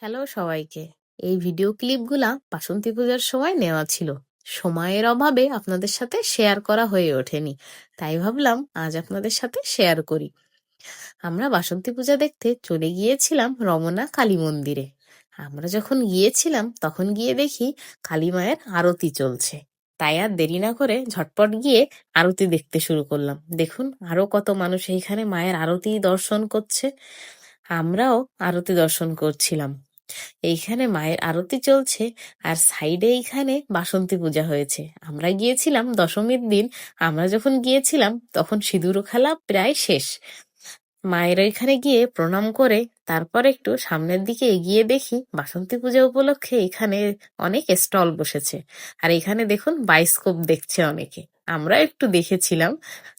Hello সবাইকে। এই video ক্লিপগুলা বাসন্তী পূজার সময় নেওয়া ছিল। সময়ের অভাবে আপনাদের সাথে শেয়ার করা হয়ে ওঠেনি, তাই ভাবলাম আজ আপনাদের সাথে শেয়ার করি। আমরা বাসন্তী পূজা দেখতে চলে গিয়েছিলাম রমনা কালী মন্দিরে। আমরা যখন গিয়েছিলাম তখন গিয়ে দেখি কালী মায়ের আরতি চলছে। তাই আর দেরি না করে ঝটপট গিয়ে আরতি দেখতে শুরু করলাম। দেখুন আরো কত মানুষ এইখানে মায়ের আরতি দর্শন করছে। আমরাও আরতি দর্শন করছিলাম। এইখানে মায়ের আরতি চলছে আর সাইডে এইখানে বাসন্তী পূজা হয়েছে। আমরা গিয়েছিলাম দশমীর দিন। আমরা যখন গিয়েছিলাম তখন সিঁদুর খেলা প্রায় শেষ। মায়ের ওইখানে গিয়ে প্রণাম করে তারপর একটু সামনের দিকে এগিয়ে দেখি বাসন্তী পূজা উপলক্ষে এখানে অনেক স্টল বসেছে। আর এখানে দেখুন বায়োস্কোপ দেখছে অনেকে। আমরা একটু দেখেছিলাম।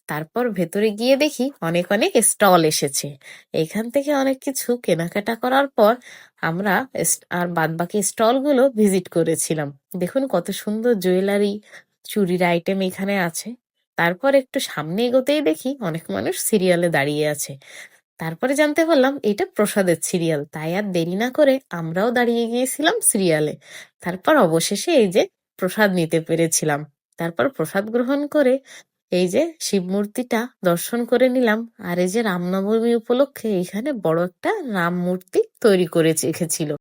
তারপর ভেতরে গিয়ে দেখি অনেক অনেক স্টল এসেছে। এখান থেকে অনেক কিছু কেনাকাটা করার পর আমরা আর বাদবাকি স্টলগুলো ভিজিট করেছিলাম। দেখুন কত সুন্দর জুয়েলারি, চুড়ির আইটেম এখানে আছে। তারপর একটু সামনে এগোতেই দেখি অনেক মানুষ সিরিয়ালে দাঁড়িয়ে আছে। তারপরে জানতে পারলাম এটা প্রসাদের সিরিয়াল, তাই আর দেরি না করে আমরাও দাঁড়িয়ে গিয়েছিলাম সিরিয়ালে। তারপর অবশেষে এই যে প্রসাদ নিতে পেরেছিলাম। তারপর প্রসাদ গ্রহণ করে এই যে শিব মূর্তিটা দর্শন করে নিলাম। আর এই যে রামনবমী উপলক্ষে এখানে বড় একটা রাম মূর্তি তৈরি করে রেখেছিল।